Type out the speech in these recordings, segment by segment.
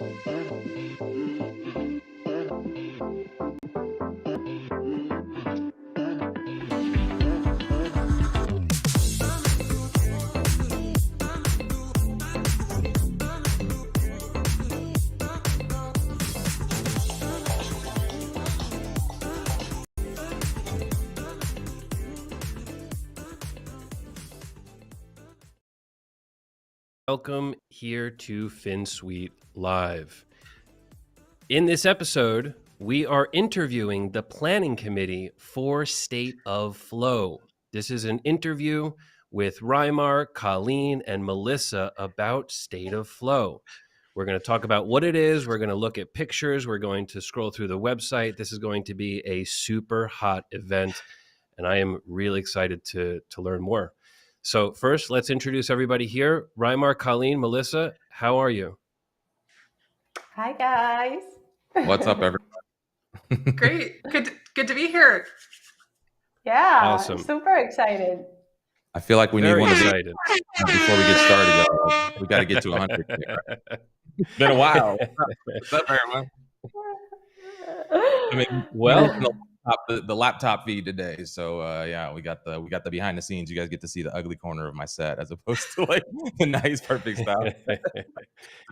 Welcome here to FinSuite Live. In this episode, we are interviewing the planning committee for State of Flow. This is an interview with Raymmar, Colleen, and Melissa about State of Flow. We're going to talk about what it is. We're going to look at pictures. We're going to scroll through the website. This is going to be a super hot event, and I am really excited to learn more. So first, let's introduce everybody here. Raymmar, Colleen, Melissa, how are you? Hi, guys. What's up, everyone? Great. Good to be here. Yeah, Awesome. Super excited. I feel like we need one of these excited. before we get started, y'all. We got to get to 100. It's been a while. What's up, everyone? I mean, well, the laptop feed today. So yeah, we got the behind the scenes. You guys get to see the ugly corner of my set as opposed to like the nice, perfect stuff.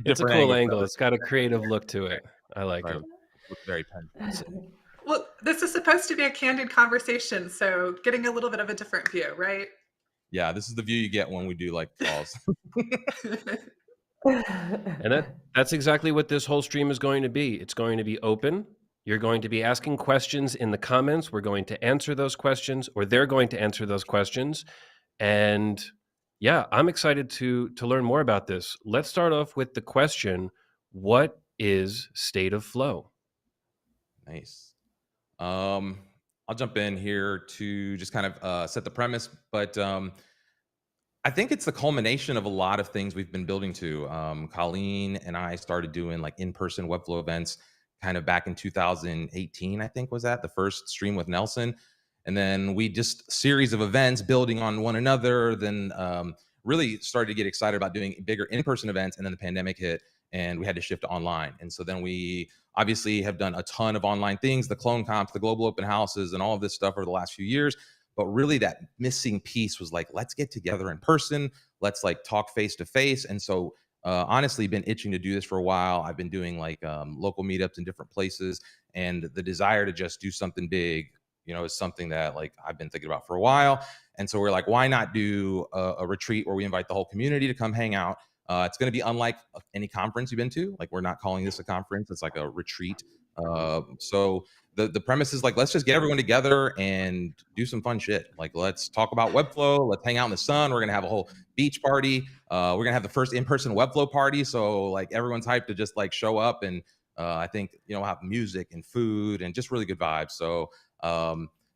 It's a cool angle. It's got a creative look to it. I like it. Looks very pensive. Well, this is supposed to be a candid conversation, so getting a little bit of a different view, right? Yeah, this is the view you get when we do like calls. And that's exactly what this whole stream is going to be. It's going to be open. You're going to be asking questions in the comments. We're going to answer those questions, or they're going to answer those questions. And yeah, I'm excited to learn more about this. Let's start off with the question, what is State of Flow? Nice. I'll jump in here to just kind of set the premise, but I think it's the culmination of a lot of things we've been building to. Colleen and I started doing like in-person Webflow events kind of back in 2018, I think was that the first stream with Nelson. And then we just series of events building on one another, then really started to get excited about doing bigger in-person events. And then the pandemic hit and we had to shift to online. And so then we obviously have done a ton of online things, the clone comps, the global open houses, and all of this stuff over the last few years. But really that missing piece was like, let's get together in person. Let's like talk face to face. And so honestly been itching to do this for a while. I've been doing like local meetups in different places, and the desire to just do something big, you know, is something that like I've been thinking about for a while. And so we're like, why not do a retreat where we invite the whole community to come hang out? It's going to be unlike any conference you've been to. Like, we're not calling this a conference. It's like a retreat. So the premise is like, let's just get everyone together and do some fun shit. Like, let's talk about Webflow. Let's hang out in the sun. We're going to have a whole beach party. We're going to have the first in-person Webflow party. So like everyone's hyped to just like show up. And I think, you know, we'll have music and food and just really good vibes. So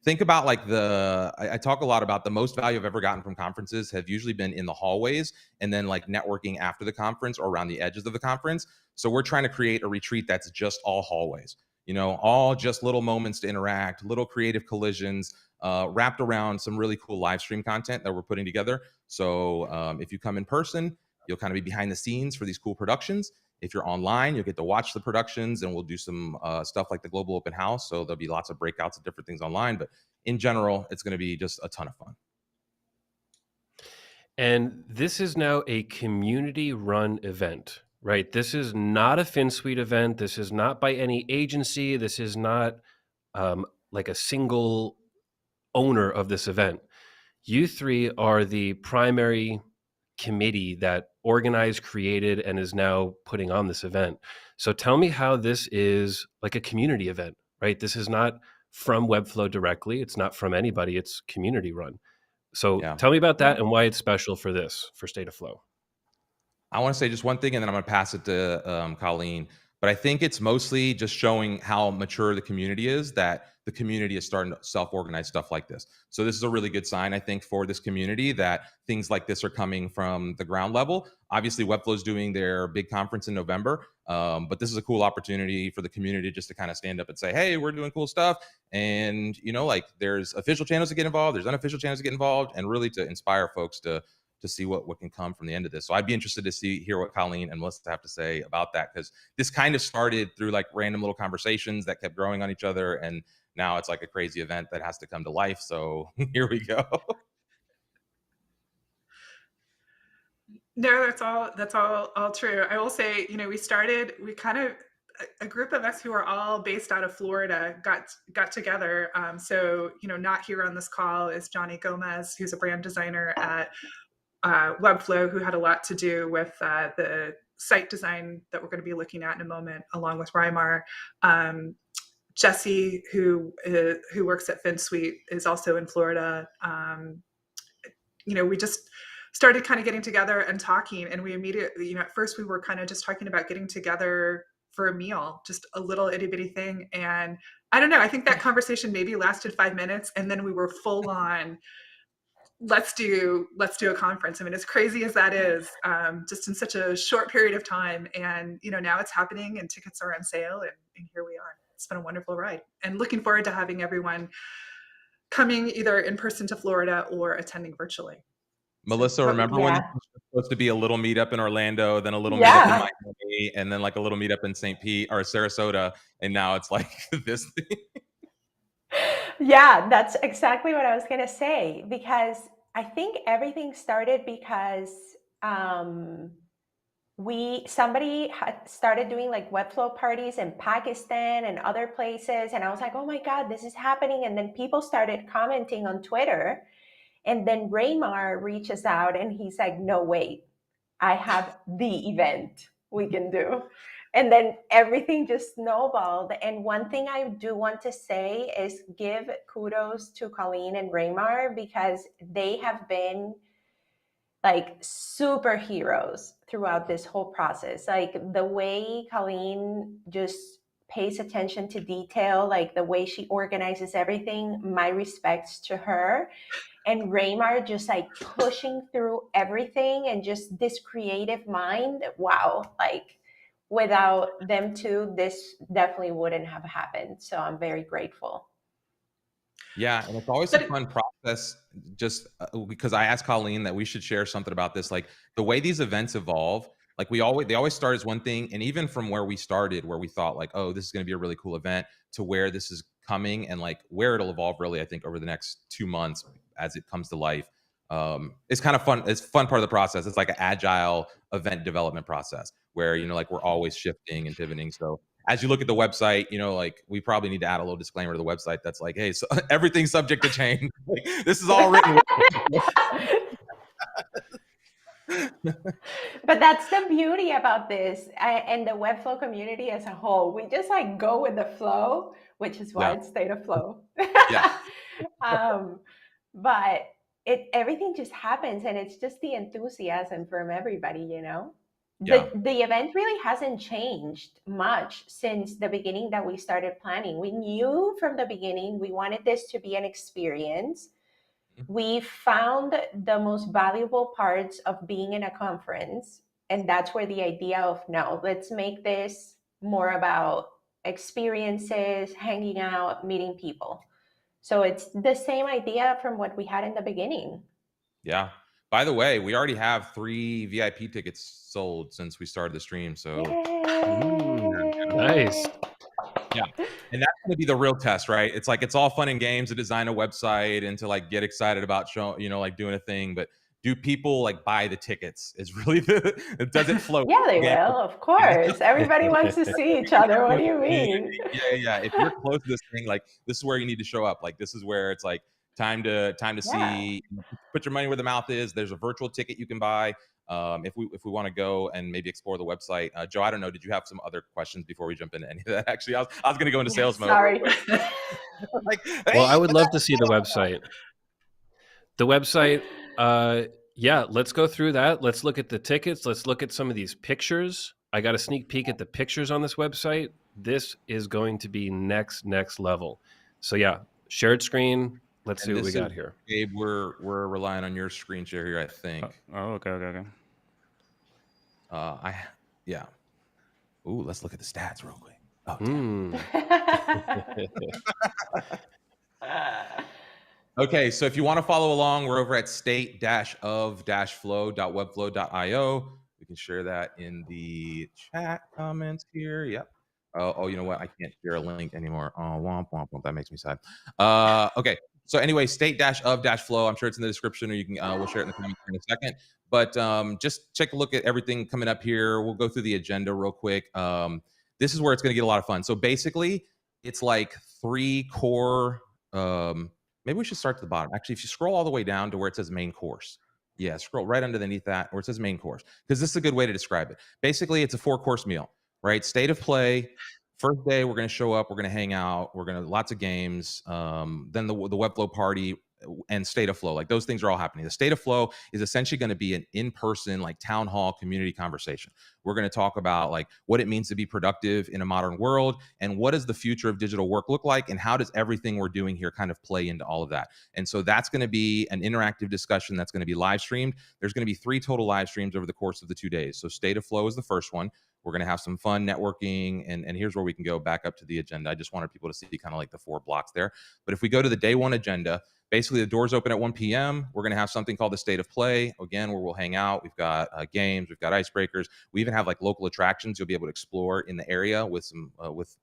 think about like I talk a lot about the most value I've ever gotten from conferences have usually been in the hallways and then like networking after the conference or around the edges of the conference. So we're trying to create a retreat that's just all hallways, you know, all just little moments to interact, little creative collisions, wrapped around some really cool live stream content that we're putting together. So if you come in person, you'll kind of be behind the scenes for these cool productions. If you're online, you'll get to watch the productions, and we'll do some stuff like the Global Open House. So there'll be lots of breakouts of different things online. But in general, it's going to be just a ton of fun. And this is now a community-run event, right? This is not a FinSuite event. This is not by any agency. This is not like a single owner of this event. You three are the primary committee that organized, created, and is now putting on this event. So tell me how this is like a community event, right? This is not from Webflow directly. It's not from anybody. It's community run. So Tell me about that and why it's special for this, for State of Flow. I want to say just one thing, and then I'm going to pass it to Colleen. But I think it's mostly just showing how mature the community is, that the community is starting to self-organize stuff like this. So this is a really good sign, I think, for this community that things like this are coming from the ground level. Obviously, Webflow is doing their big conference in November, but this is a cool opportunity for the community just to kind of stand up and say, hey, we're doing cool stuff. And, you know, like there's official channels to get involved, there's unofficial channels to get involved, and really to inspire folks to to see what can come from the end of this. So I'd be interested to hear what Colleen and Melissa have to say about that, because this kind of started through like random little conversations that kept growing on each other, and now it's like a crazy event that has to come to life. So here we go. No, that's all true. I will say, we kind of, a group of us who are all based out of Florida got together. So, not here on this call is Johnny Gomez, who's a brand designer at Webflow, who had a lot to do with the site design that we're going to be looking at in a moment, along with Raymmar. Jesse, who works at FinSuite, is also in Florida. We just started kind of getting together and talking, and we immediately, at first we were kind of just talking about getting together for a meal, just a little itty bitty thing. And I don't know, I think that conversation maybe lasted 5 minutes, and then we were full on, let's do a conference. I mean, as crazy as that is, just in such a short period of time. And, now it's happening and tickets are on sale, and here we are. It's been a wonderful ride, and looking forward to having everyone coming either in person to Florida or attending virtually. Melissa, remember when it was supposed to be a little meetup in Orlando, then a little meetup in Miami, and then like a little meetup in St. Pete or Sarasota, and now it's like this thing? Yeah, that's exactly what I was going to say, because I think everything started because somebody had started doing like Webflow parties in Pakistan and other places, and I was like, oh my God, this is happening. And then people started commenting on Twitter, and then Raymmar reaches out and he's like, no, wait, I have the event we can do. And then everything just snowballed. And one thing I do want to say is give kudos to Colleen and Raymmar, because they have been like superheroes throughout this whole process. Like the way Colleen just pays attention to detail, like the way she organizes everything, my respects to her. And Raymmar just like pushing through everything, and just this creative mind. Wow. Like without them two, this definitely wouldn't have happened. So I'm very grateful. Yeah, and it's always a fun process, just because I asked Colleen that we should share something about this, like the way these events evolve. Like they always start as one thing, and even from where we started, where we thought like, oh, this is going to be a really cool event, to where this is coming, and like where it'll evolve really, I think over the next 2 months as it comes to life. It's kind of fun. It's a fun part of the process. It's like an agile event development process where, like we're always shifting and pivoting. So as you look at the website, like we probably need to add a little disclaimer to the website that's like, hey, so everything's subject to change. Like, this is all written. But that's the beauty about this, and the Webflow community as a whole. We just like go with the flow, which is why it's State of Flow. Yeah. But everything just happens, and it's just the enthusiasm from everybody, Yeah. The event really hasn't changed much since the beginning that we started planning. We knew from the beginning we wanted this to be an experience. We found the most valuable parts of being in a conference, and that's where the idea of, no, let's make this more about experiences, hanging out, meeting people. So it's the same idea from what we had in the beginning. Yeah. By the way, we already have 3 VIP tickets sold since we started the stream. So nice. Yeah. And that's going to be the real test, right? It's like, it's all fun and games to design a website and to like get excited about like doing a thing, but do people like buy the tickets is really does it flow? Yeah, they will, of course. Everybody wants to see each other. What do you mean? Yeah. If you're close to this thing, like this is where you need to show up. Like this is where it's like time to see, put your money where the mouth is. There's a virtual ticket you can buy. If we want to go and maybe explore the website. Joe, I don't know, did you have some other questions before we jump into any of that? Actually, I was going to go into sales mode. Sorry. Well, I would love to see the website. The website, yeah, let's go through that. Let's look at the tickets. Let's look at some of these pictures. I got a sneak peek at the pictures on this website. This is going to be next level. So yeah, shared screen. Let's see what we got here. Gabe, we're relying on your screen share here, I think. Okay. Yeah. Ooh, let's look at the stats real quick. Oh, Okay, so if you want to follow along, we're over at state-of-flow.webflow.io. We can share that in the chat comments here. Yep. Oh, you know what? I can't share a link anymore. Oh, womp, womp, womp. That makes me sad. Okay. So anyway, state-of-flow. I'm sure it's in the description, or you can we'll share it in the comments in a second. But just take a look at everything coming up here. We'll go through the agenda real quick. This is where it's going to get a lot of fun. So basically, it's like 3 core. Maybe we should start to the bottom. Actually, if you scroll all the way down to where it says main course, yeah, scroll right underneath that where it says main course, because this is a good way to describe it. Basically, it's a 4-course meal, right? State of play. First day, we're going to show up. We're going to hang out. We're going to lots of games. Then the Webflow party and state of flow, like those things are all happening. The state of flow is essentially going to be an in-person, like town hall community conversation. We're going to talk about like what it means to be productive in a modern world, and what does the future of digital work look like, and how does everything we're doing here kind of play into all of that. And so that's going to be an interactive discussion that's going to be live streamed. There's going to be 3 total live streams over the course of the 2 days. So state of flow is the first one. We're going to have some fun networking, and here's where we can go back up to the agenda. I just wanted people to see kind of like the 4 blocks there. But if we go to the day 1 agenda, basically the doors open at 1 p.m. We're going to have something called the state of play, again, where we'll hang out. We've got games, we've got icebreakers. We even have like local attractions you'll be able to explore in the area with some with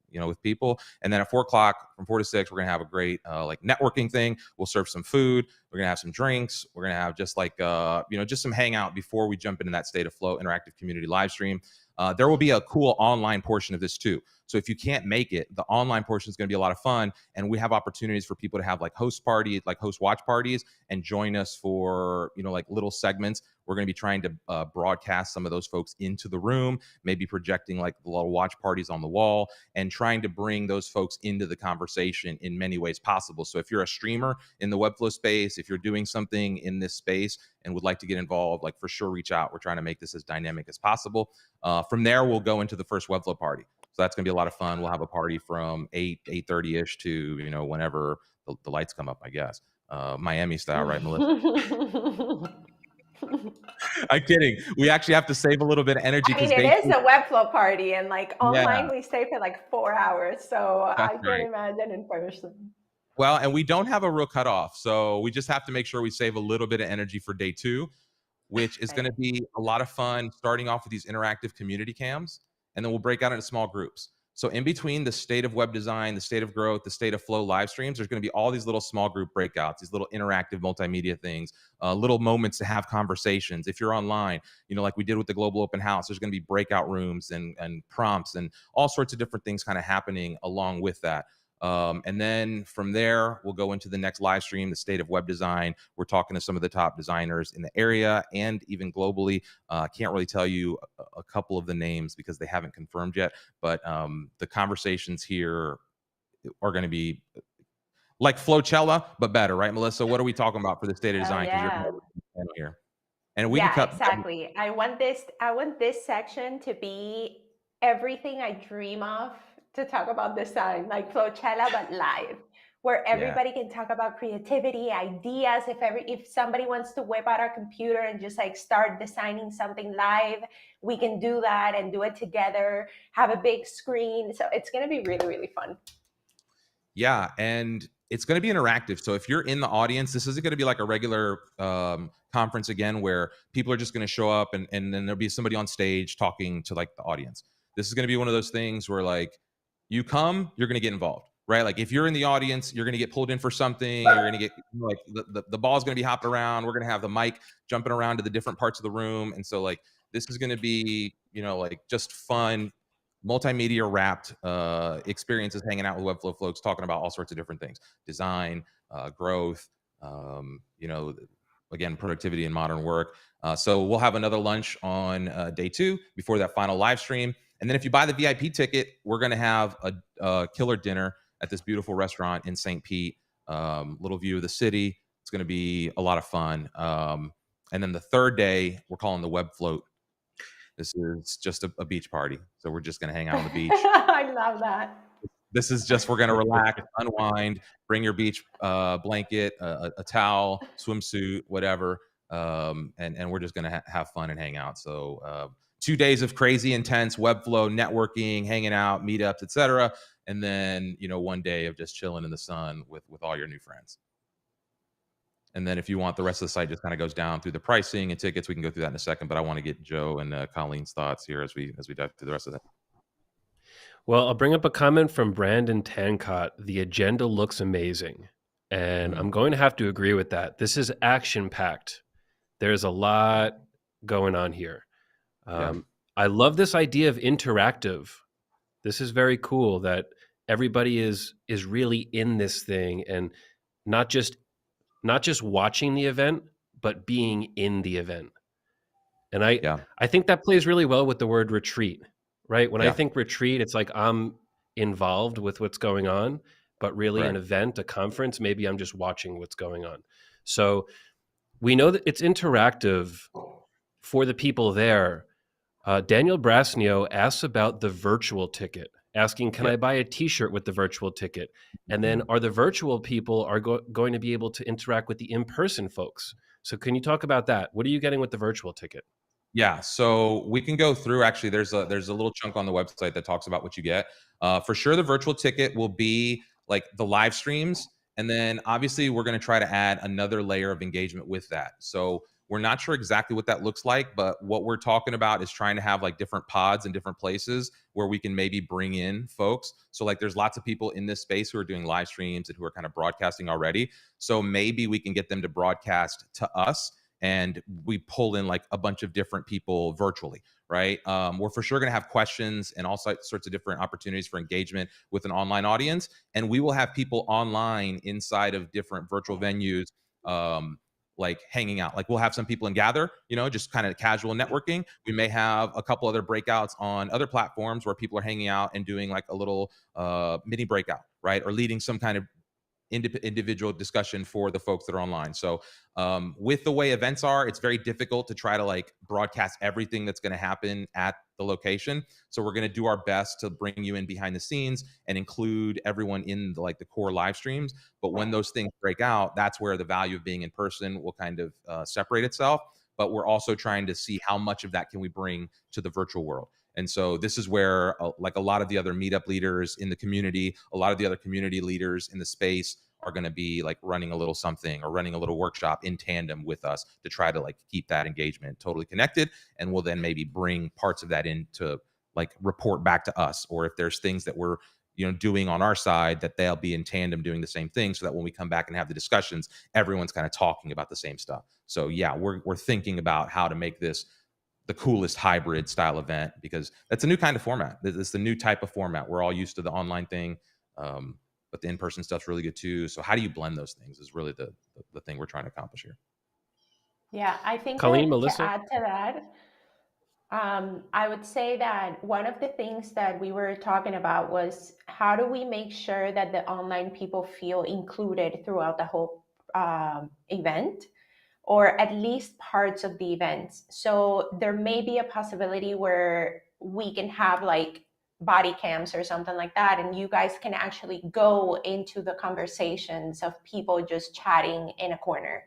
people. And then at 4 o'clock, from 4 to 6, we're going to have a great like networking thing. We'll serve some food. We're going to have some drinks. We're going to have just like just some hangout before we jump into that state of flow interactive community live stream. There will be a cool online portion of this too. So if you can't make it, the online portion is going to be a lot of fun, and we have opportunities for people to have like host watch parties, and join us for like little segments. We're going to be trying to broadcast some of those folks into the room, maybe projecting like the little watch parties on the wall, and trying to bring those folks into the conversation in many ways possible. So if you're a streamer in the Webflow space, if you're doing something in this space and would like to get involved, like for sure, reach out. We're trying to make this as dynamic as possible. From there, we'll go into the first Webflow party. So that's going to be a lot of fun. We'll have a party from 8:30ish to whenever the lights come up, I guess. Miami style, right, Melissa? I'm kidding. We actually have to save a little bit of energy. I mean, it is a Webflow party, and like online, Yeah, we stay for like 4 hours. So that's I can right. imagine in person. Well, and we don't have a real cutoff. So we just have to make sure we save a little bit of energy for day 2, which is going to be a lot of fun, starting off with these interactive community cams, and then we'll break out into small groups. So in between the state of web design, the state of growth, the state of flow live streams, there's going to be all these little small group breakouts, these little interactive multimedia things, little moments to have conversations. If you're online, like we did with the Global Open House, there's going to be breakout rooms and prompts and all sorts of different things kind of happening along with that. And then from there, we'll go into the next live stream, the state of web design. We're talking to some of the top designers in the area and even globally. Can't really tell you a couple of the names because they haven't confirmed yet, but the conversations here are going to be like Flowcella, but better, right, Melissa? What are we talking about for the state of design? Because you're going to here. And we can cut exactly. I want this section to be everything I dream of to talk about design, like Flowcella, but live, where everybody can talk about creativity, ideas. If somebody wants to whip out our computer and just like start designing something live, we can do that and do it together, have a big screen. So it's going to be really, really fun. Yeah, and it's going to be interactive. So if you're in the audience, this isn't going to be like a regular conference again, where people are just going to show up and then there'll be somebody on stage talking to like the audience. This is going to be one of those things where like you come, you're going to get involved, right? Like if you're in the audience, you're going to get pulled in for something. You're going to get like the ball's going to be hopping around. We're going to have the mic jumping around to the different parts of the room. And so like this is going to be, like just fun, multimedia wrapped experiences, hanging out with Webflow folks, talking about all sorts of different things, design, growth, again, productivity and modern work. So we'll have another lunch on day 2 before that final live stream. And then if you buy the VIP ticket, we're going to have a killer dinner at this beautiful restaurant in St. Pete, little view of the city. It's going to be a lot of fun. And then the 3rd day, we're calling the Web Float. This is just a beach party. So we're just going to hang out on the beach. I love that. This is just, we're going to relax, unwind, bring your beach blanket, a towel, swimsuit, whatever. And we're just going to have fun and hang out. So 2 days of crazy, intense Webflow networking, hanging out, meetups, etc. And then, 1 day of just chilling in the sun with all your new friends. And then if you want, the rest of the site just kind of goes down through the pricing and tickets. We can go through that in a second, but I want to get Joe and Colleen's thoughts here as we dive through the rest of that. Well, I'll bring up a comment from Brandon Tancott. The agenda looks amazing. And I'm going to have to agree with that. This is action-packed. There's a lot going on here. I love this idea of interactive. This is very cool that everybody is really in this thing and not just watching the event, but being in the event. And I think that plays really well with the word retreat, right? When I think retreat, it's like I'm involved with what's going on, but really an event, a conference, maybe I'm just watching what's going on. So we know that it's interactive for the people there. Daniel Brasnio asks about the virtual ticket, asking, can I buy a t-shirt with the virtual ticket? And then are the virtual people going to be able to interact with the in-person folks? So can you talk about that? What are you getting with the virtual ticket? Yeah, so we can go through. Actually, there's a little chunk on the website that talks about what you get. For sure, the virtual ticket will be like the live streams, and then obviously we're going to try to add another layer of engagement with that. So we're not sure exactly what that looks like, but what we're talking about is trying to have like different pods in different places where we can maybe bring in folks. So like there's lots of people in this space who are doing live streams and who are kind of broadcasting already. So maybe we can get them to broadcast to us, and we pull in like a bunch of different people virtually, right? We're for sure going to have questions and all sorts of different opportunities for engagement with an online audience. And we will have people online inside of different virtual venues, like hanging out. Like we'll have some people in Gather, just kind of casual networking. We may have a couple other breakouts on other platforms where people are hanging out and doing like a little mini breakout, right? Or leading some kind of individual discussion for the folks that are online. So with the way events are, it's very difficult to try to like broadcast everything that's going to happen at the location. So we're going to do our best to bring you in behind the scenes and include everyone in the core live streams. But when those things break out, that's where the value of being in person will kind of separate itself. But we're also trying to see how much of that can we bring to the virtual world. And so this is where like a lot of the other meetup leaders in the community, a lot of the other community leaders in the space are going to be like running a little something or running a little workshop in tandem with us to try to like keep that engagement totally connected. And we'll then maybe bring parts of that in to like report back to us. Or if there's things that we're doing on our side, that they'll be in tandem doing the same thing, so that when we come back and have the discussions, everyone's kind of talking about the same stuff. So yeah, we're thinking about how to make this the coolest hybrid style event, because that's a new kind of format. It's the new type of format. We're all used to the online thing, but the in-person stuff's really good too. So how do you blend those things is really the thing we're trying to accomplish here. Yeah, I think Colleen, that Melissa? to add to that, I would say that one of the things that we were talking about was how do we make sure that the online people feel included throughout the whole event, or at least parts of the events. So there may be a possibility where we can have like body cams or something like that, and you guys can actually go into the conversations of people just chatting in a corner.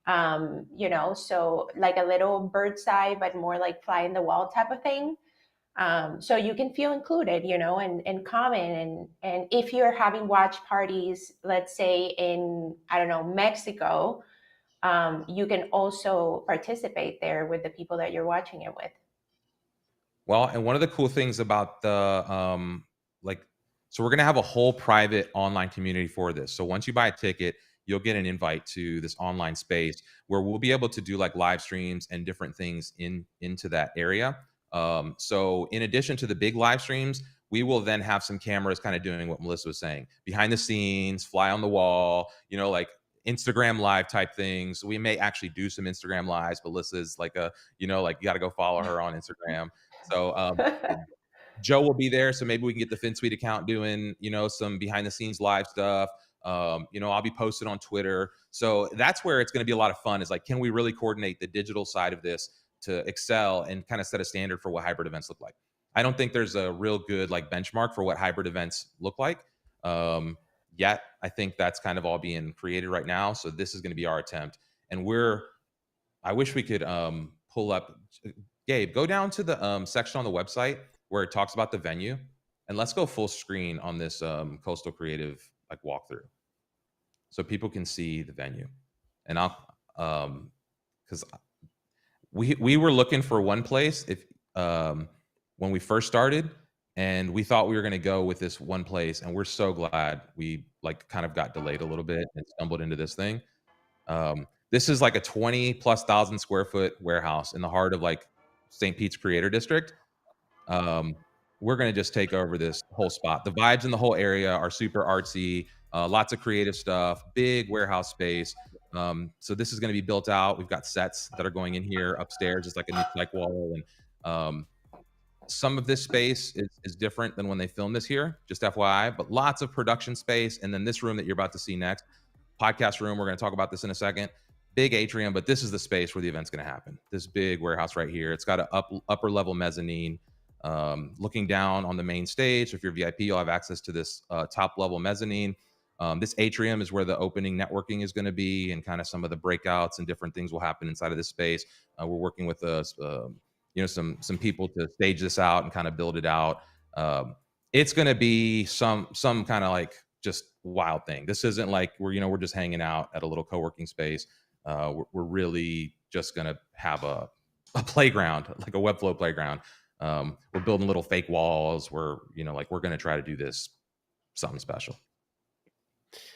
So like a little bird's eye, but more like fly in the wall type of thing. So you can feel included, and comment. And if you're having watch parties, let's say in, I don't know, Mexico, you can also participate there with the people that you're watching it with. Well, and one of the cool things about the so we're going to have a whole private online community for this. So once you buy a ticket, you'll get an invite to this online space where we'll be able to do like live streams and different things into that area. So in addition to the big live streams, we will then have some cameras kind of doing what Melissa was saying, behind the scenes, fly on the wall, like Instagram live type things. We may actually do some Instagram lives. Melissa's like you got to go follow her on Instagram. So Joe will be there, so maybe we can get the FinSuite account doing, some behind the scenes live stuff. I'll be posted on Twitter. So that's where it's going to be a lot of fun, is like, can we really coordinate the digital side of this to excel and kind of set a standard for what hybrid events look like? I don't think there's a real good like benchmark for what hybrid events look like yet. I think that's kind of all being created right now. So this is going to be our attempt. And I wish we could pull up, Gabe, go down to the section on the website where it talks about the venue, and let's go full screen on this Coastal Creative like walkthrough, so people can see the venue. And because we were looking for one place when we first started, and we thought we were going to go with this one place, and we're so glad we like kind of got delayed a little bit and stumbled into this thing. This is like a 20,000+ square foot warehouse in the heart of like St. Pete's Creator District. We're going to just take over this whole spot. The vibes in the whole area are super artsy, lots of creative stuff, big warehouse space. So this is going to be built out. We've got sets that are going in here upstairs. It's like a new psych wall. And some of this space is different than when they filmed this here, just FYI, but lots of production space. And then this room that you're about to see next, podcast room, we're going to talk about this in a second. Big atrium, but this is the space where the event's going to happen. This big warehouse right here. It's got an upper level mezzanine. Looking down on the main stage. If you're VIP, you'll have access to this top level mezzanine. This atrium is where the opening networking is going to be, and kind of some of the breakouts and different things will happen inside of this space. We're working with some people to stage this out and kind of build it out. It's going to be some kind of like just wild thing. This isn't like we're just hanging out at a little co-working space. We're really just going to have a playground, like a Webflow playground. We're building little fake walls. We're going to try to do this something special.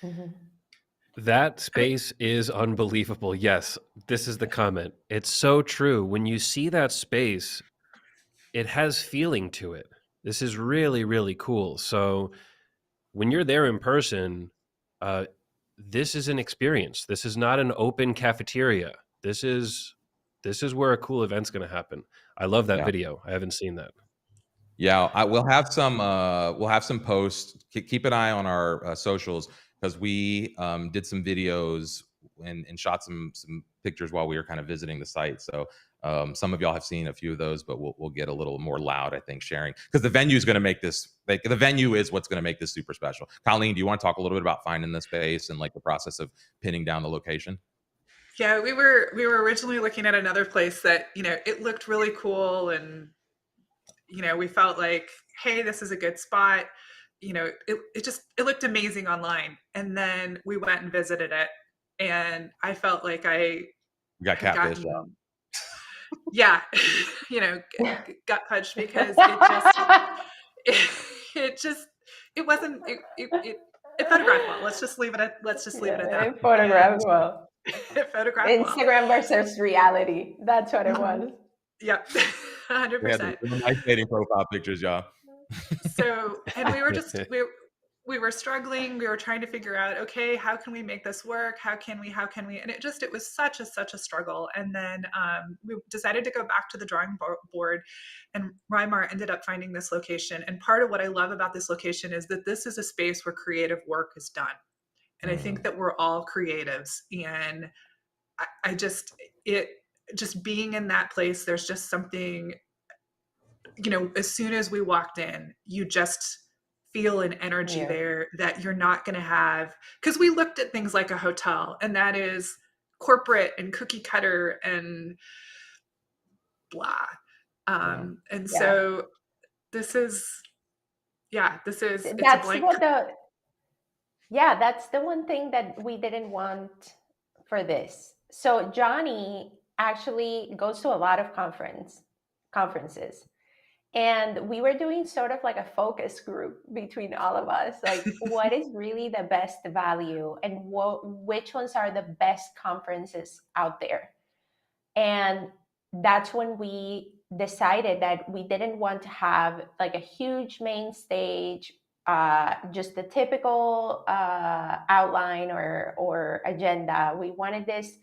Mhm. That space is unbelievable. Yes, this is the comment. It's so true. When you see that space, it has feeling to it. This is really, really cool. So when you're there in person, this is an experience. This is not an open cafeteria. This is where a cool event's going to happen. I love that video. I haven't seen that. Yeah, we'll have some posts. Keep an eye on our socials, because we did some videos and shot some pictures while we were kind of visiting the site. So some of y'all have seen a few of those, but we'll get a little more loud, I think, sharing, because the venue is going to make this. Like, the venue is what's going to make this super special. Colleen, do you want to talk a little bit about finding the space and like the process of pinning down the location? Yeah, we were originally looking at another place that, it looked really cool, and we felt like, hey, this is a good spot. It looked amazing online. And then we went and visited it, and I felt like I got catfish. Yeah, gut punched, because it wasn't it photographed well. Let's just leave it at that. It photographed well. It photographed Instagram versus reality. That's what it was. Yep, 100%. Nice dating profile pictures, y'all. So, and we were just we were struggling. We were trying to figure out, okay, how can we make this work? How can we? And it was such a struggle. And then we decided to go back to the drawing board, and Raymmar ended up finding this location. And part of what I love about this location is that this is a space where creative work is done. And I think that we're all creatives, and just being in that place, there's just something, as soon as we walked in, you just feel an energy there that you're not going to have, because we looked at things like a hotel, and that is corporate and cookie cutter and blah. So this is that's the one thing that we didn't want for this. So Johnny actually goes to a lot of conferences, and we were doing sort of like a focus group between all of us, like what is really the best value, and which ones are the best conferences out there. And that's when we decided that we didn't want to have like a huge main stage, just the typical outline or agenda. We wanted this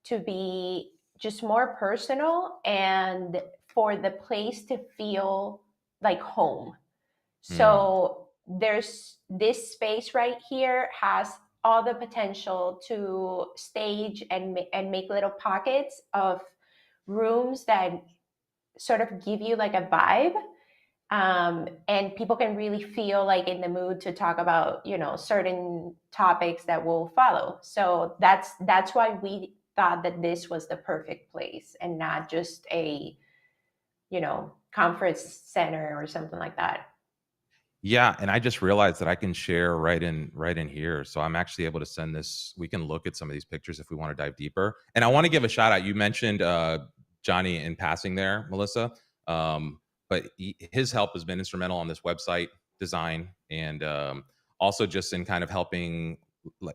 to be just more personal, and for the place to feel like home. So there's this space right here has all the potential to stage and make little pockets of rooms that sort of give you like a vibe. And people can really feel like in the mood to talk about, certain topics that will follow. So that's why we thought that this was the perfect place, and not just a, conference center or something like that. Yeah, and I just realized that I can share right in here. So I'm actually able to send this. We can look at some of these pictures if we want to dive deeper. And I want to give a shout out. You mentioned Johnny in passing there, Melissa. But his help has been instrumental on this website design, and also just in kind of helping.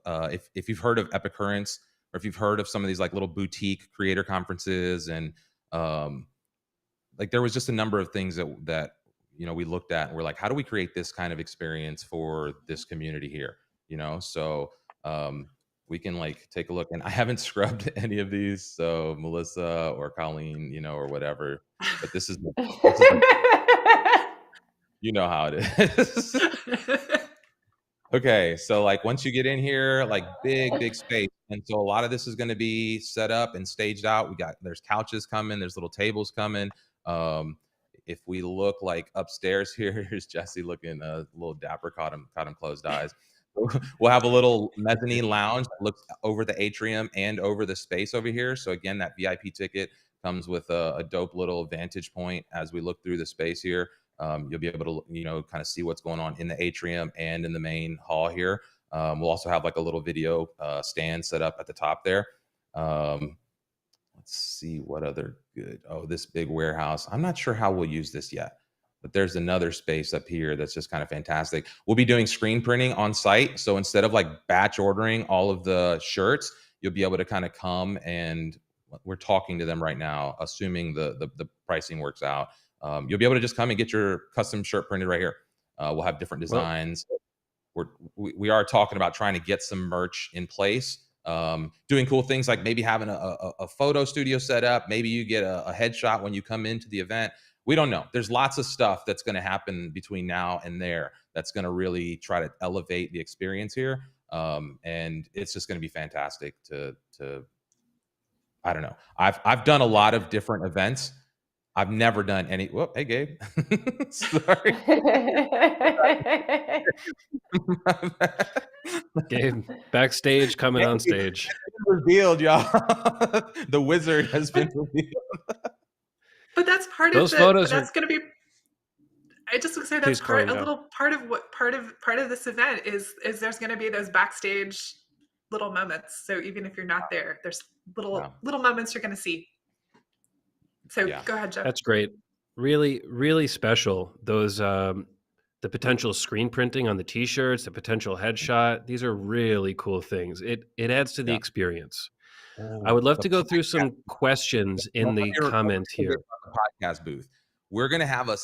If you've heard of Epicurrence, or if you've heard of some of these like little boutique creator conferences, and um, like there was just a number of things that we looked at and we're like, how do we create this kind of experience for this community here? So um we can like take a look, and I haven't scrubbed any of these, so Melissa or Colleen, or whatever, but this is the how it is. Okay, so like once you get in here, like big space, and so a lot of this is going to be set up and staged out. There's couches coming, there's little tables coming. Um, if we look like upstairs here, here's Jesse looking a little dapper, caught him closed eyes. We'll have a little mezzanine lounge that looks over the atrium and over the space over here. So again, that VIP ticket comes with a dope little vantage point as we look through the space here. You'll be able to kind of see what's going on in the atrium and in the main hall here. We'll also have like a little video stand set up at the top there. Let's see what other good. Oh, this big warehouse. I'm not sure how we'll use this yet, but there's another space up here that's just kind of fantastic. We'll be doing screen printing on site. So instead of like batch ordering all of the shirts, you'll be able to kind of come, and we're talking to them right now, assuming the pricing works out. You'll be able to just come and get your custom shirt printed right here. We'll have different designs. We are talking about trying to get some merch in place, doing cool things like maybe having a photo studio set up. Maybe you get a headshot when you come into the event. We don't know. There's lots of stuff that's going to happen between now and there that's going to really try to elevate the experience here. And it's just going to be fantastic to I don't know. I've done a lot of different events. I've never done any. Whoop, hey, Gabe. Sorry. Gabe, backstage, coming on stage. Revealed, y'all. The wizard has been revealed. But that's part Those of photos that's going to be. I just would say that's Please, a little part of this event is there's going to be those backstage little moments. So even if you're not there, there's little moments you're going to see. So go ahead, Jeff. That's great. Really, really special. Those the potential screen printing on the t-shirts, the potential headshot. These are really cool things. It adds to the experience. I would love to go through some questions in the comments here. The podcast booth. We're going to have a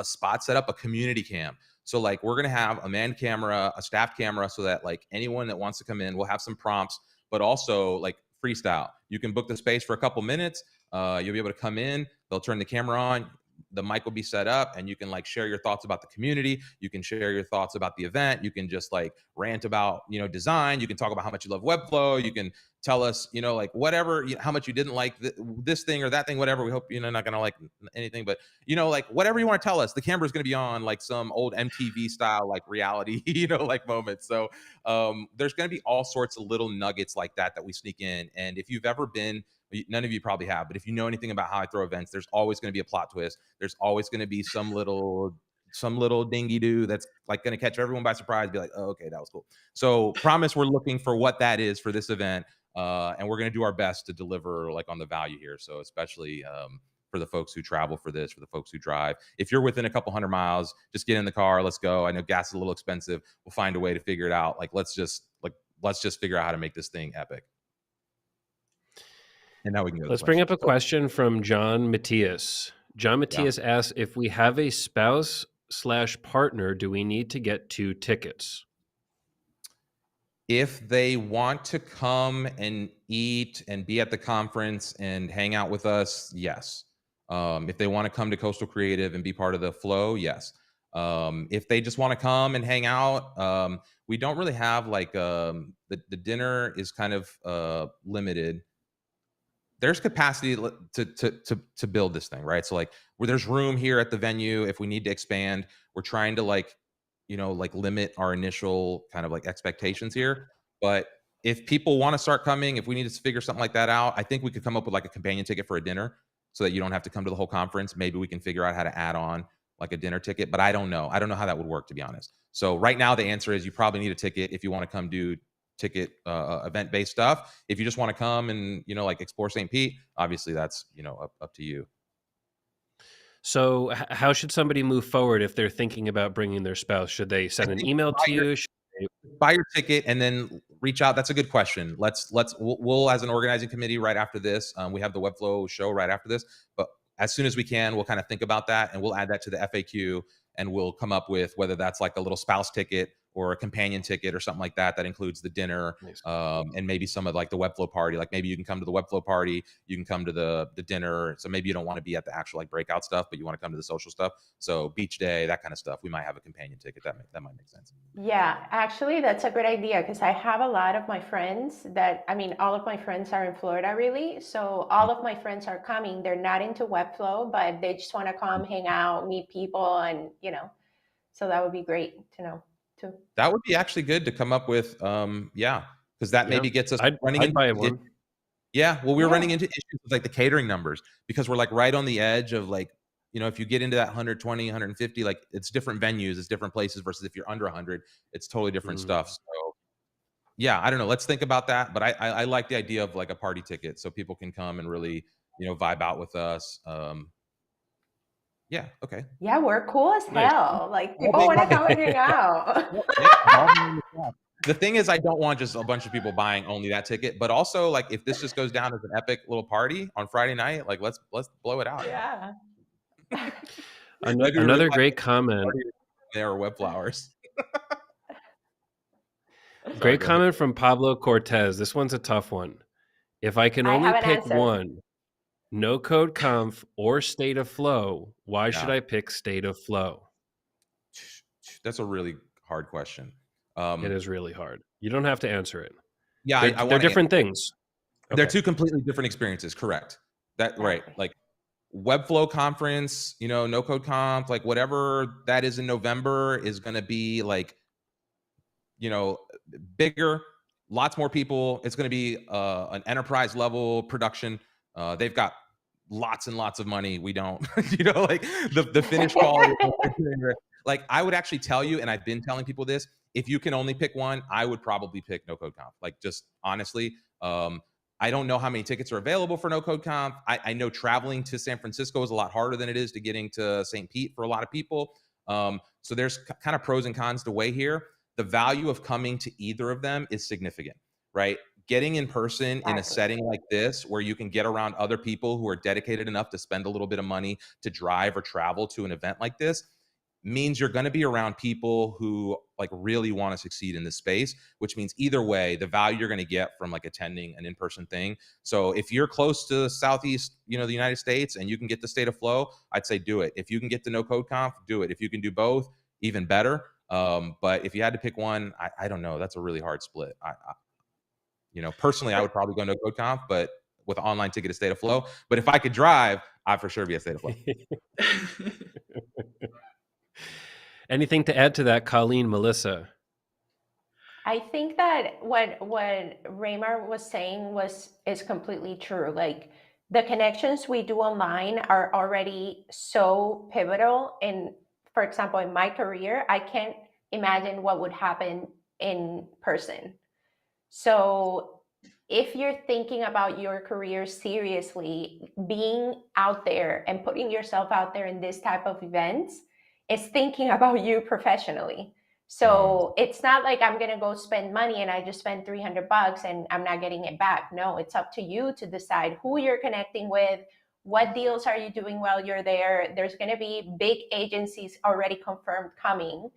spot set up, a community cam. So like we're going to have a manned camera, a staff camera, so that like anyone that wants to come in, we'll have some prompts, but also like freestyle. You can book the space for a couple minutes. You'll be able to come in. They'll turn the camera on. The mic will be set up, and you can like share your thoughts about the community. You can share your thoughts about the event. You can just like rant about, design. You can talk about how much you love Webflow. You can tell us, like whatever, how much you didn't like this thing or that thing, whatever. We hope, not going to like anything, but like whatever you want to tell us, the camera's going to be on like some old MTV style, like reality, like moments. So there's going to be all sorts of little nuggets like that we sneak in. And if you've ever been, none of you probably have, but if you know anything about how I throw events, there's always going to be a plot twist. There's always going to be some little dingy do that's like going to catch everyone by surprise, be like, oh, okay, that was cool. So promise we're looking for what that is for this event. And we're going to do our best to deliver like on the value here. So especially for the folks who travel for this, for the folks who drive, if you're within a couple 100 miles, just get in the car. Let's go. I know gas is a little expensive. We'll find a way to figure it out. Like, let's just figure out how to make this thing epic. And now we can go. Let's bring up a question from John Matthias. John Matthias asks, if we have a spouse/partner, do we need to get 2 tickets? If they want to come and eat and be at the conference and hang out with us, yes. If they want to come to Coastal Creative and be part of the flow, yes. If they just want to come and hang out, we don't really have like the dinner is kind of limited. There's capacity to build this thing, right? So like where there's room here at the venue, if we need to expand, we're trying to like limit our initial kind of like expectations here. But if people want to start coming, if we need to figure something like that out, I think we could come up with like a companion ticket for a dinner so that you don't have to come to the whole conference. Maybe we can figure out how to add on like a dinner ticket, but I don't know how that would work, to be honest. So right now the answer is you probably need a ticket if you want to come do ticket event based stuff. If you just want to come and like explore St. Pete, obviously that's up to you. So how should somebody move forward if they're thinking about bringing their spouse? Should they send an email to you? Buy your ticket and then reach out. That's a good question. We'll as an organizing committee right after this, we have the Webflow show right after this, but as soon as we can, we'll kind of think about that and we'll add that to the FAQ, and we'll come up with whether that's like a little spouse ticket or a companion ticket or something like that includes the dinner, Nice. and maybe some of like the Webflow party. Like maybe you can come to the Webflow party, you can come to the dinner. So maybe you don't want to be at the actual like breakout stuff, but you want to come to the social stuff. So beach day, that kind of stuff. We might have a companion ticket. That might make sense. Yeah, actually, that's a good idea because I have a lot of my friends all of my friends are in Florida, really. So all of my friends are coming. They're not into Webflow, but they just want to come, hang out, meet people, and so that would be great to know too. That would be actually good to come up with. Because that maybe gets us running I'd into buy one. Yeah, well, we're running into issues with like the catering numbers because we're like right on the edge of like, if you get into that 120, 150, like it's different venues, it's different places versus if you're under 100, it's totally different stuff. So yeah, I don't know. Let's think about that. But I like the idea of like a party ticket so people can come and really, vibe out with us. Yeah. Okay. Yeah, we're cool as Nice. hell. Like people want to come and hang out. The thing is, I don't want just a bunch of people buying only that ticket, but also like if this just goes down as an epic little party on Friday night, like let's blow it out. Yeah. Another great comment. There are web flowers. Great comment from Pablo Cortez. This one's a tough one. If I can only pick one, no code conf or state of flow, why should I pick state of flow? That's a really hard question. It is really hard. You don't have to answer it. Yeah, they're different things. Okay. They're two completely different experiences. Correct. Right. Like Webflow conference, no code conf, like whatever that is in November is going to be like, bigger, lots more people. It's going to be an enterprise level production. They've got lots and lots of money. We don't, like the finished quality. Like I would actually tell you, and I've been telling people this, if you can only pick one, I would probably pick no code conf. Like just honestly, I don't know how many tickets are available for no code conf. I know traveling to San Francisco is a lot harder than it is to getting to St. Pete for a lot of people. So there's kind of pros and cons to weigh here. The value of coming to either of them is significant, right? Getting in person in a setting like this where you can get around other people who are dedicated enough to spend a little bit of money to drive or travel to an event like this means you're going to be around people who like really want to succeed in this space, which means either way, the value you're going to get from like attending an in-person thing. So if you're close to Southeast, the United States and you can get the state of flow, I'd say do it. If you can get the no code conf, do it. If you can do both, even better. But if you had to pick one, I don't know. That's a really hard split. Personally, I would probably go no code conf, but with an online ticket to state of flow. But if I could drive, I'd for sure be a state of flow. Anything to add to that, Colleen, Melissa? I think that what Raymmar was saying is completely true. Like the connections we do online are already so pivotal. And for example, in my career, I can't imagine what would happen in person. So if you're thinking about your career seriously, being out there and putting yourself out there in this type of events is thinking about you professionally. So it's not like I'm going to go spend money and I just spend $300 and I'm not getting it back. No, it's up to you to decide who you're connecting with, what deals are you doing while you're there. There's going to be big agencies already confirmed coming.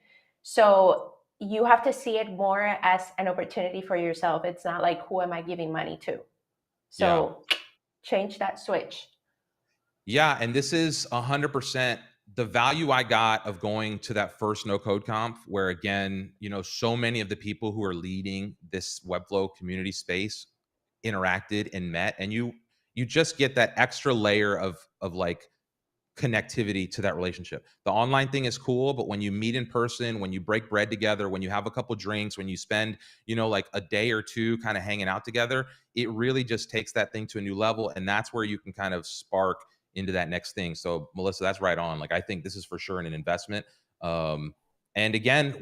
So you have to see it more as an opportunity for yourself. It's not like, who am I giving money to? So change that switch. Yeah. And this is 100% the value I got of going to that first no code conf, where again, so many of the people who are leading this Webflow community space interacted and met, and you just get that extra layer of like connectivity to that relationship. The online thing is cool, but when you meet in person, when you break bread together, when you have a couple drinks, when you spend, like a day or two kind of hanging out together, it really just takes that thing to a new level. And that's where you can kind of spark into that next thing. So Melissa, that's right on. Like, I think this is for sure an investment. And again,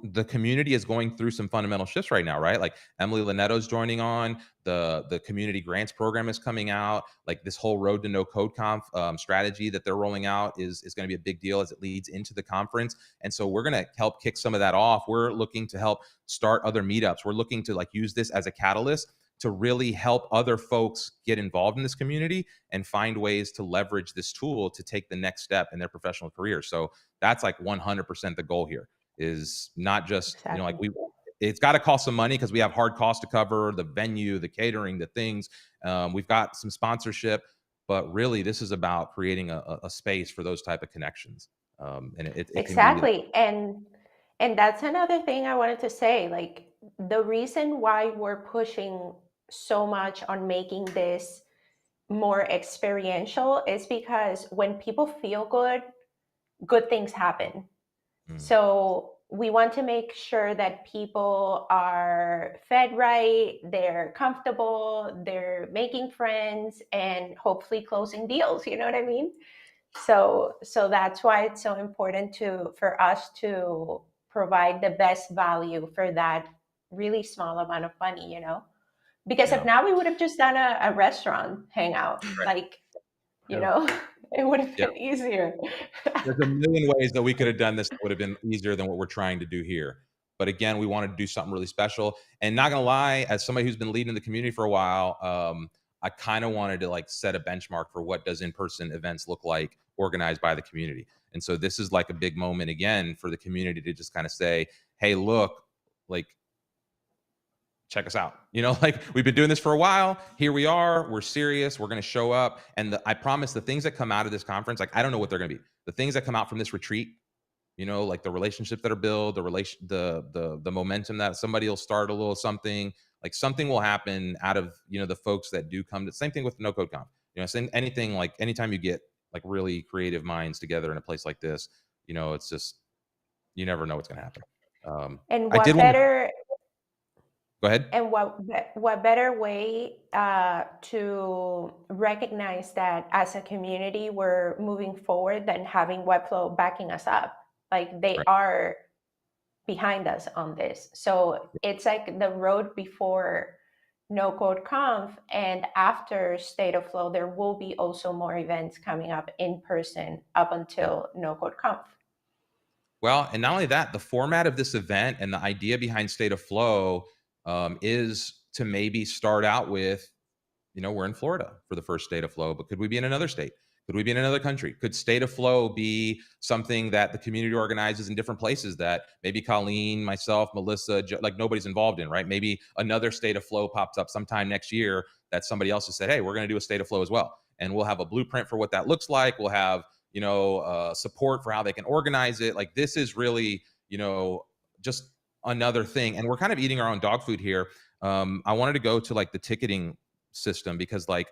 the community is going through some fundamental shifts right now, right? Like Emily Linetto's joining on, the community grants program is coming out. Like this whole Road to No Code Conf strategy that they're rolling out is going to be a big deal as it leads into the conference. And so we're going to help kick some of that off. We're looking to help start other meetups. We're looking to like use this as a catalyst to really help other folks get involved in this community and find ways to leverage this tool to take the next step in their professional career. So that's like 100% the goal here, is not just, Exactly. like it's got to cost some money because we have hard costs to cover, the venue, the catering, the things. We've got some sponsorship, but really this is about creating a space for those type of connections. And it exactly. And that's another thing I wanted to say. Like the reason why we're pushing so much on making this more experiential is because when people feel good things happen. So we want to make sure that people are fed right, they're comfortable, they're making friends, and hopefully closing deals. You know what I mean? So that's why it's so important for us to provide the best value for that really small amount of money, you know? Because if not, we would have just done a restaurant hangout. Right. Like, you know, it would have been easier. There's a million ways that we could have done this that would have been easier than what we're trying to do here. But again, we wanted to do something really special. And not gonna lie, as somebody who's been leading the community for a while, I kind of wanted to like set a benchmark for what does in-person events look like organized by the community. And so this is like a big moment again for the community to just kind of say, hey, look, like, check us out. You know, like we've been doing this for a while. Here we are. We're serious. We're going to show up. And I promise the things that come out of this conference, like, I don't know what they're going to be. The things that come out from this retreat, you know, like the relationships that are built, the momentum that somebody will start a little something, like something will happen out of, you know, the folks that do come to, same thing with No Code Conf, you know, same, anything, like anytime you get like really creative minds together in a place like this, you know, it's just, you never know what's going to happen. And what better, go ahead. And what better way to recognize that as a community we're moving forward than having Webflow backing us up? Like they are behind us on this. So it's like the road before No Code Conf, and after State of Flow, there will be also more events coming up in person up until No Code Conf. Well, and not only that, the format of this event and the idea behind State of Flow is to maybe start out with, you know, we're in Florida for the first State of Flow, but could we be in another state? Could we be in another country? Could State of Flow be something that the community organizes in different places that maybe Colleen, myself, Melissa, like nobody's involved in, right? Maybe another State of Flow pops up sometime next year that somebody else has said, hey, we're going to do a State of Flow as well. And we'll have a blueprint for what that looks like. We'll have, you know, support for how they can organize it. Like this is really, you know, just another thing. And we're kind of eating our own dog food here. I wanted to go to like the ticketing system because like,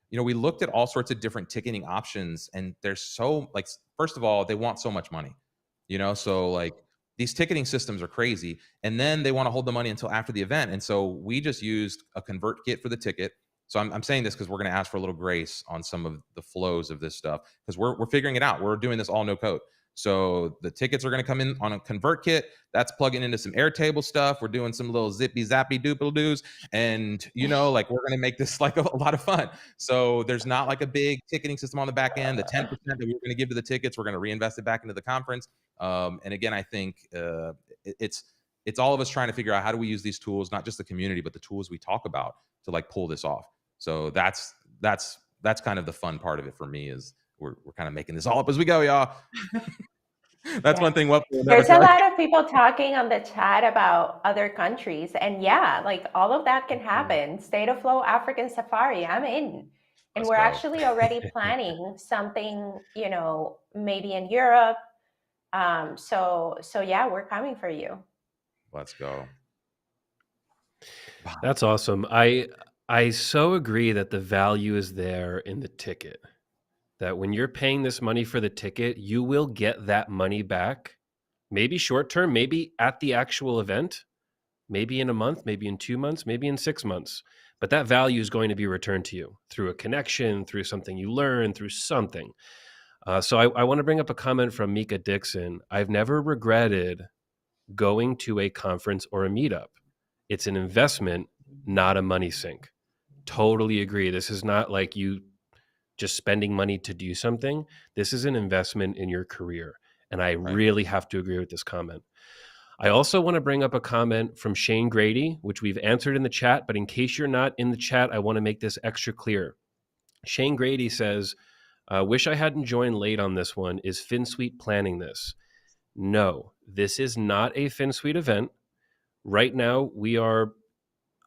you know, we looked at all sorts of different ticketing options and there's so like, first of all, they want so much money, you know? So like these ticketing systems are crazy. And then they want to hold the money until after the event. And so we just used a convert kit for the ticket. So I'm saying this because we're going to ask for a little grace on some of the flows of this stuff because we're figuring it out. We're doing this all no code. So the tickets are going to come in on a convert kit. That's plugging into some Airtable stuff. We're doing some little zippy zappy doodle doos. And, you know, like we're going to make this like a lot of fun. So there's not like a big ticketing system on the back end. The 10% that we're going to give to the tickets, we're going to reinvest it back into the conference. And again, I think it's all of us trying to figure out how do we use these tools, not just the community, but the tools we talk about to like pull this off. So that's kind of the fun part of it for me is we're kind of making this all up as we go, y'all. That's one thing. There's a lot of people talking on the chat about other countries, and yeah, like all of that can happen. State of Flow African Safari, I'm in. And we're actually already planning something, you know, maybe in Europe. So yeah, we're coming for you. Let's go. That's awesome. I so agree that the value is there in the ticket. That when you're paying this money for the ticket, you will get that money back, maybe short term, maybe at the actual event, maybe in a month, maybe in 2 months, maybe in 6 months. but that value is going to be returned to you through a connection, through something you learn, through something. So I want to bring up a comment from Mika Dixon. I've never regretted going to a conference or a meetup. It's an investment, not a money sink. Totally agree. This is not like you just spending money to do something. This is an investment in your career. And I really have to agree with this comment. I also want to bring up a comment from Shane Grady, which we've answered in the chat, but in case you're not in the chat, I want to make this extra clear. Shane Grady says, wish I hadn't joined late on this one. Is FinSuite planning this? No, this is not a FinSuite event. Right now,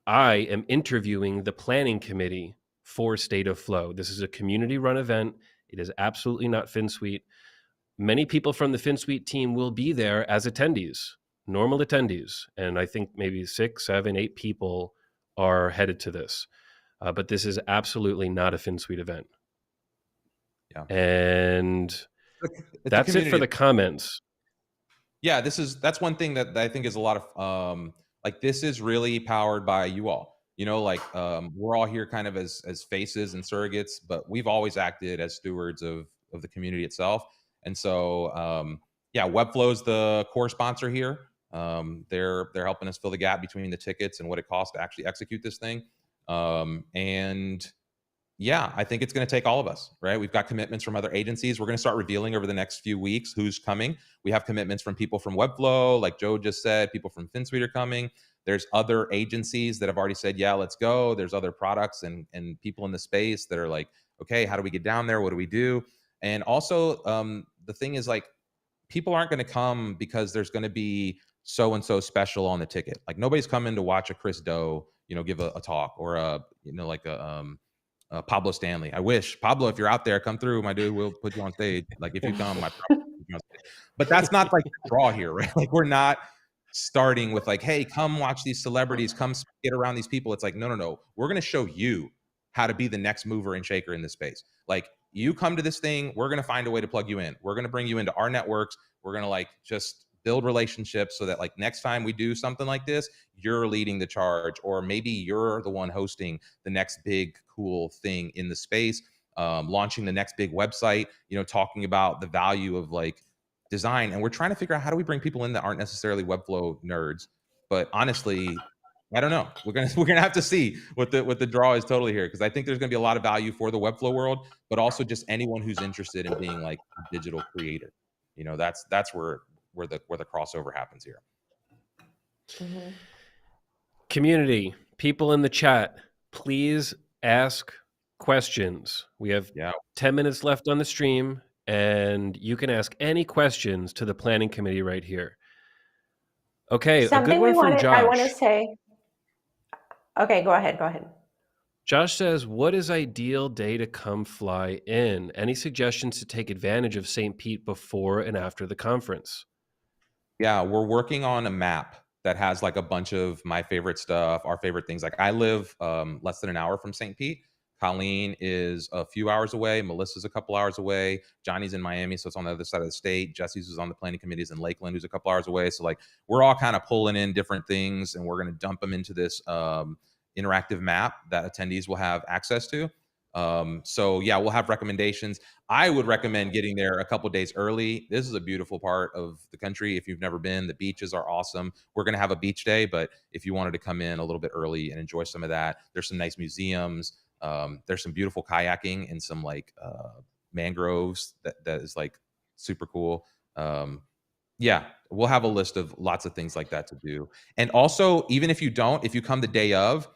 I am interviewing the planning committee for State of Flow. This is a community-run event. It is absolutely not FinSuite. Many people from the FinSuite team will be there as attendees, normal attendees. And I think maybe 6, 7, 8 people are headed to this. But this is absolutely not a FinSuite event. Yeah. And that's it for the comments. Yeah, that's one thing that I think is a lot of like, this is really powered by you all. You know, like, we're all here kind of as faces and surrogates, but we've always acted as stewards of the community itself. And so yeah, Webflow is the core sponsor here. They're helping us fill the gap between the tickets and what it costs to actually execute this thing. And yeah, I think it's going to take all of us, right? We've got commitments from other agencies. We're going to start revealing over the next few weeks who's coming. We have commitments from people from Webflow, like Joe just said, people from FinSuite are coming. There's other agencies that have already said, yeah, let's go. There's other products and people in the space that are like, okay, how do we get down there? What do we do? And also, the thing is, like, people aren't going to come because there's going to be so-and-so special on the ticket. Like, nobody's coming to watch a Chris Doe, give a talk, or like Pablo Stanley. I wish, Pablo, if you're out there, come through, my dude. We'll put you on stage. Like, if you come, I promise we'll put you on stage. But that's not like the draw here, right? Like, we're not starting with like, hey, come watch these celebrities, come get around these people. It's like, no. We're going to show you how to be the next mover and shaker in this space. Like, you come to this thing, we're going to find a way to plug you in. We're going to bring you into our networks. We're going to like just build relationships so that like next time we do something like this, you're leading the charge, or maybe you're the one hosting the next big cool thing in the space, launching the next big website, talking about the value of like design. And we're trying to figure out, how do we bring people in that aren't necessarily Webflow nerds? But honestly, I don't know. We're gonna have to see what the draw is totally here, because I think there's gonna be a lot of value for the Webflow world, but also just anyone who's interested in being like a digital creator. That's where the crossover happens here. Mm-hmm. Community, people in the chat, please ask questions. We have 10 minutes left on the stream, and you can ask any questions to the planning committee right here. Okay, something a good one from Josh. I want to say. Okay, go ahead. Josh says, what is ideal day to come fly in? Any suggestions to take advantage of St. Pete before and after the conference? Yeah, we're working on a map that has like a bunch of my favorite stuff, our favorite things. Like, I live less than an hour from St. Pete. Colleen is a few hours away. Melissa's a couple hours away. Johnny's in Miami, so it's on the other side of the state. Jesse's is on the planning committees in Lakeland, who's a couple hours away. So like, we're all kind of pulling in different things, and we're going to dump them into this interactive map that attendees will have access to. So yeah, we'll have recommendations. I would recommend getting there a couple days early. This is a beautiful part of the country. If you've never been, the beaches are awesome. We're going to have a beach day, but if you wanted to come in a little bit early and enjoy some of that, there's some nice museums. There's some beautiful kayaking in some like mangroves that is like super cool. Yeah, we'll have a list of lots of things like that to do. And also, even if you come the day of,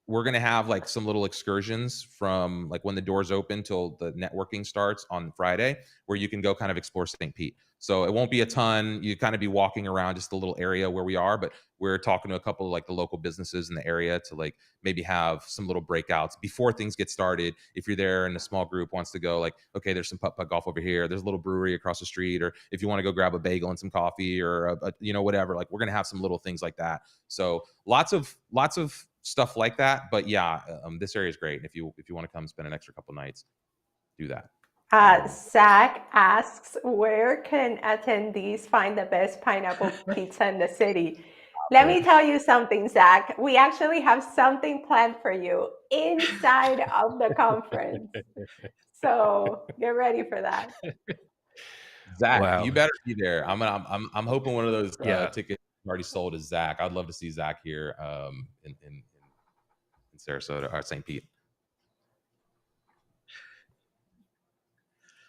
we're going to have like some little excursions from like when the doors open till the networking starts on Friday, where you can go kind of explore St. Pete. So it won't be a ton. You kind of be walking around just a little area where we are, but we're talking to a couple of like the local businesses in the area to like maybe have some little breakouts before things get started. If you're there and a small group wants to go, like, okay, there's some putt-putt golf over here, there's a little brewery across the street, or if you want to go grab a bagel and some coffee, or whatever, like, we're going to have some little things like that. So lots of stuff like that. But yeah, this area is great. If you want to come spend an extra couple nights, do that. Zach asks, where can attendees find the best pineapple pizza in the city? Let me tell you something, Zach. We actually have something planned for you inside of the conference. So get ready for that. Zach, you Wow. better be there. I'm hoping one of those Yeah. tickets already sold is Zach. I'd love to see Zach here in Sarasota or St. Pete.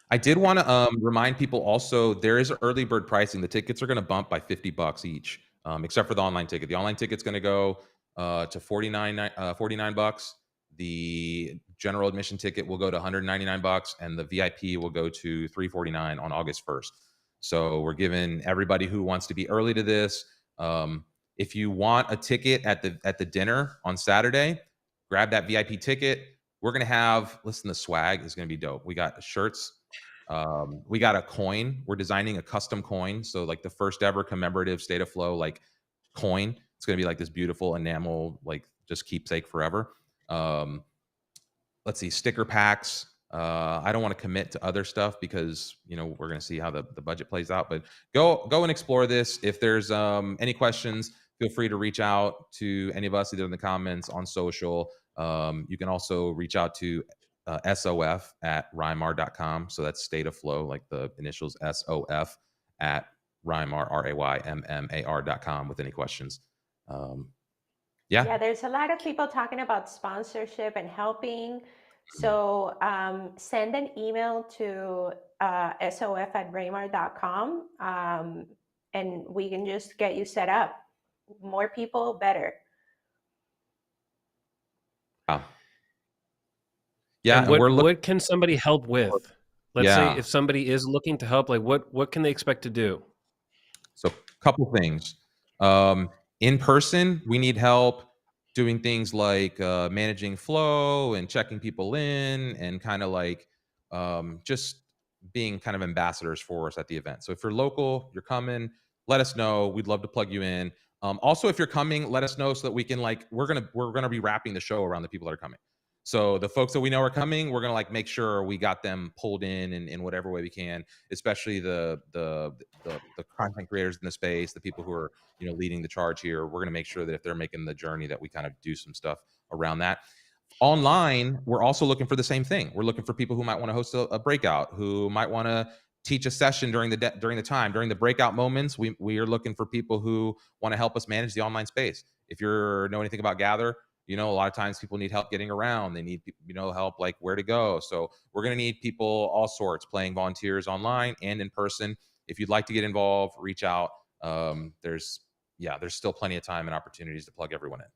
I did want to remind people also there is early bird pricing. The tickets are going to bump by $50 each, except for the online ticket. The online ticket's going to go to $49. The general admission ticket will go to $199, and the VIP will go to $349 on August 1st. So we're giving everybody who wants to be early to this. If you want a ticket at the dinner on Saturday, grab that VIP ticket. We're gonna have, listen, the swag is gonna be dope. We got shirts. We got a coin. We're designing a custom coin. So like the first ever commemorative State of Flow like coin. It's gonna be like this beautiful enamel, like just keepsake forever. Let's see, sticker packs. I don't want to commit to other stuff because we're gonna see how the budget plays out. But go and explore this. If there's any questions, feel free to reach out to any of us either in the comments on social. You can also reach out to SOF at Raymmar.com. So that's State of Flow, like the initials SOF at Raymmar, RAYMMAR.com with any questions. Yeah, there's a lot of people talking about sponsorship and helping. So send an email to SOF at Raymmar.com and we can just get you set up. More people, better. Yeah, and what can somebody help with? Let's say if somebody is looking to help, like what can they expect to do? So a couple things. In person, we need help doing things like managing flow and checking people in and kind of like just being kind of ambassadors for us at the event. So if you're local, you're coming, let us know. We'd love to plug you in. Also, if you're coming, let us know so that we can we're gonna be wrapping the show around the people that are coming. So the folks that we know are coming, we're gonna make sure we got them pulled in whatever way we can, especially the content creators in the space, the people who are leading the charge here. We're gonna make sure that if they're making the journey, that we kind of do some stuff around that. Online, we're also looking for the same thing. We're looking for people who might want to host a breakout, who might want to teach a session during the breakout moments. We are looking for people who want to help us manage the online space. If you know anything about Gather, a lot of times people need help getting around. They need help like where to go. So we're going to need people all sorts, playing volunteers online and in person. If you'd like to get involved, reach out. There's still plenty of time and opportunities to plug everyone in.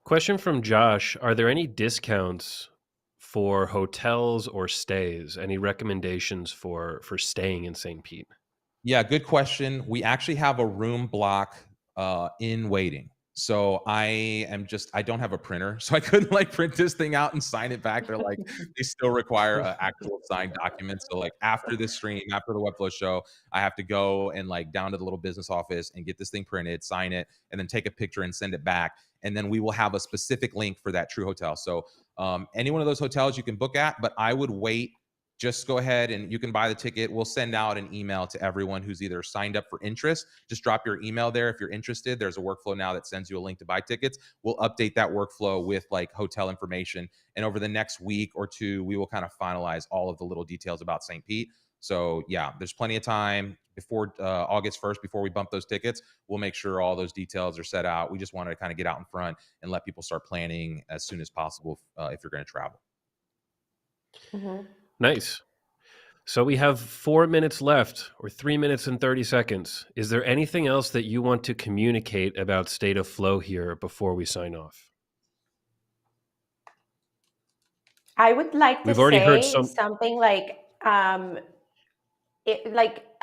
Question from Josh: are there any discounts for hotels or stays? Any recommendations for staying in St. Pete? Yeah, good question. We actually have a room block in waiting. So I don't have a printer, so I couldn't print this thing out and sign it back. They're like, they still require an actual signed document. So after this stream, after the Webflow show, I have to go and down to the little business office and get this thing printed, sign it, and then take a picture and send it back. And then we will have a specific link for that True Hotel. So any one of those hotels you can book at, but I would wait. Just go ahead and you can buy the ticket. We'll send out an email to everyone who's either signed up for interest. Just drop your email there if you're interested. There's a workflow now that sends you a link to buy tickets. We'll update that workflow with hotel information. And over the next week or two, we will kind of finalize all of the little details about St. Pete. So yeah, there's plenty of time before August 1st, before we bump those tickets. We'll make sure all those details are set out. We just wanted to kind of get out in front and let people start planning as soon as possible if you're going to travel. Mm-hmm. Nice. So we have 4 minutes left, or 3 minutes and 30 seconds. Is there anything else that you want to communicate about State of Flow here before we sign off? I would like to say something like a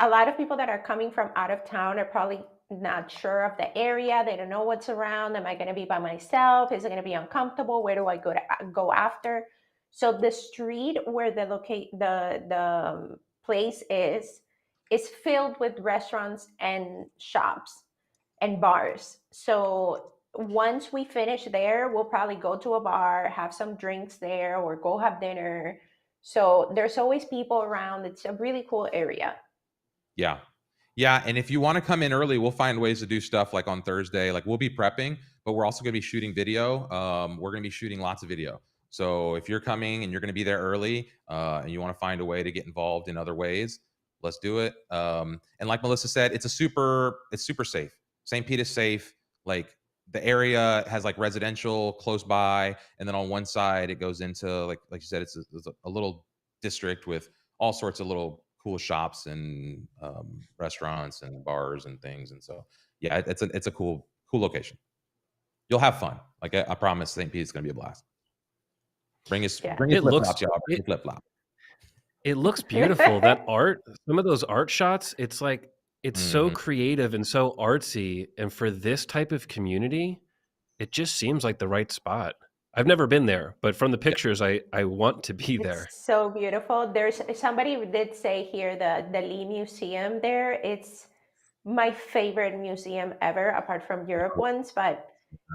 lot of people that are coming from out of town are probably not sure of the area. They don't know what's around. Am I going to be by myself? Is it going to be uncomfortable? Where do I go after? So the street where the place is filled with restaurants and shops and bars. So once we finish there, we'll probably go to a bar, have some drinks there, or go have dinner. So there's always people around. It's a really cool area. Yeah. Yeah, and if you want to come in early, we'll find ways to do stuff like on Thursday. Like we'll be prepping, but we're also going to be shooting video. We're going to be shooting lots of video. So if you're coming and you're going to be there early, and you want to find a way to get involved in other ways, let's do it. And like Melissa said, it's super safe. St. Pete is safe. Like the area has like residential close by, and then on one side it goes into like you said, it's a little district with all sorts of little cool shops and restaurants and bars and things. And so, yeah, it's a cool location. You'll have fun. Like I promise, St. Pete's going to be a blast. Bring your flip flops, y'all. Bring your flip flop. It looks beautiful. That art, some of those art shots, it's like it's so creative and so artsy. And for this type of community, it just seems like the right spot. I've never been there, but from the pictures, I want to be there. It's so beautiful. There's somebody did say here the Lee Museum there. It's my favorite museum ever, apart from Europe ones, but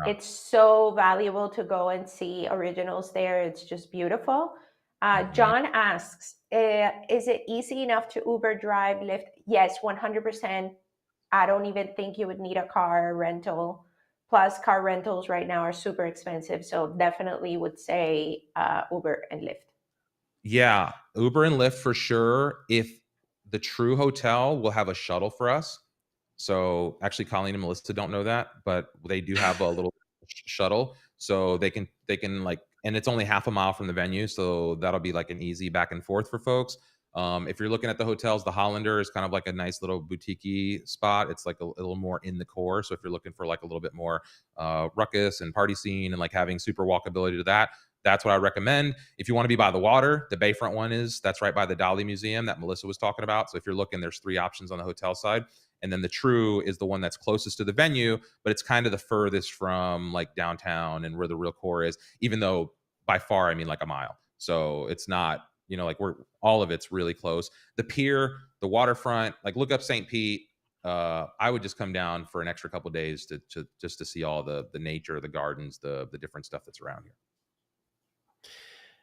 it's so valuable to go and see originals there. It's just beautiful. John asks, is it easy enough to Uber, drive, Lyft? Yes, 100%. I don't even think you would need a car rental. Plus, car rentals right now are super expensive. So definitely would say Uber and Lyft. Yeah, Uber and Lyft for sure. If the True Hotel will have a shuttle for us. So actually, Colleen and Melissa don't know that, but they do have a little shuttle. So they can like, and it's only half a mile from the venue. So that'll be like an easy back and forth for folks. If you're looking at the hotels, the Hollander is kind of like a nice little boutique-y spot. It's like a little more in the core. So if you're looking for like a little bit more ruckus and party scene and like having super walkability to that, that's what I recommend. If you want to be by the water, the Bayfront one that's right by the Dali Museum that Melissa was talking about. So if you're looking, there's 3 options on the hotel side. And then the True is the one that's closest to the venue, but it's kind of the furthest from like downtown and where the real core is, even though by far, I mean like a mile. So it's not, like all of it's really close. The pier, the waterfront, like look up St. Pete. I would just come down for an extra couple of days to just to see all the nature, the gardens, the different stuff that's around here.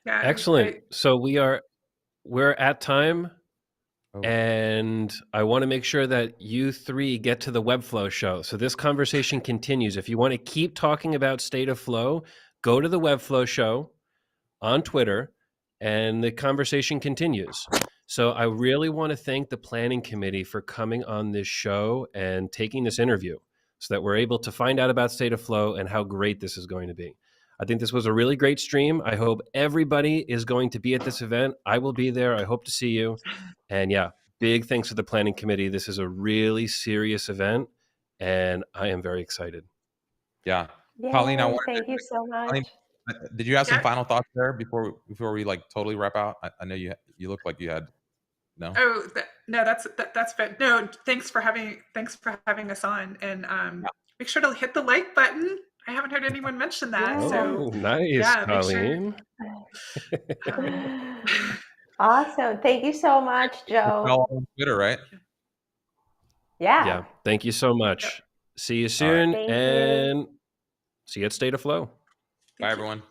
Yeah, excellent. So we're at time. And I want to make sure that you 3 get to the Webflow show. So this conversation continues. If you want to keep talking about State of Flow, go to the Webflow show on Twitter, and the conversation continues. So I really want to thank the planning committee for coming on this show and taking this interview so that we're able to find out about State of Flow and how great this is going to be. I think this was a really great stream. I hope everybody is going to be at this event. I will be there. I hope to see you. And yeah, big thanks to the planning committee. This is a really serious event, and I am very excited. Yeah. Yay, Colleen, thank you so much. Colleen, did you have some final thoughts there before we like totally wrap out? I know you look like you had. No. Oh no, that's good. No, thanks for having us on, and make sure to hit the like button. I haven't heard anyone mention that. Oh, so nice, yeah, Colleen. Awesome. Thank you so much, Joe. On Twitter, right? Yeah. Thank you so much. Yep. See you soon, Thank and you. see you at State of Flow. Bye, everyone.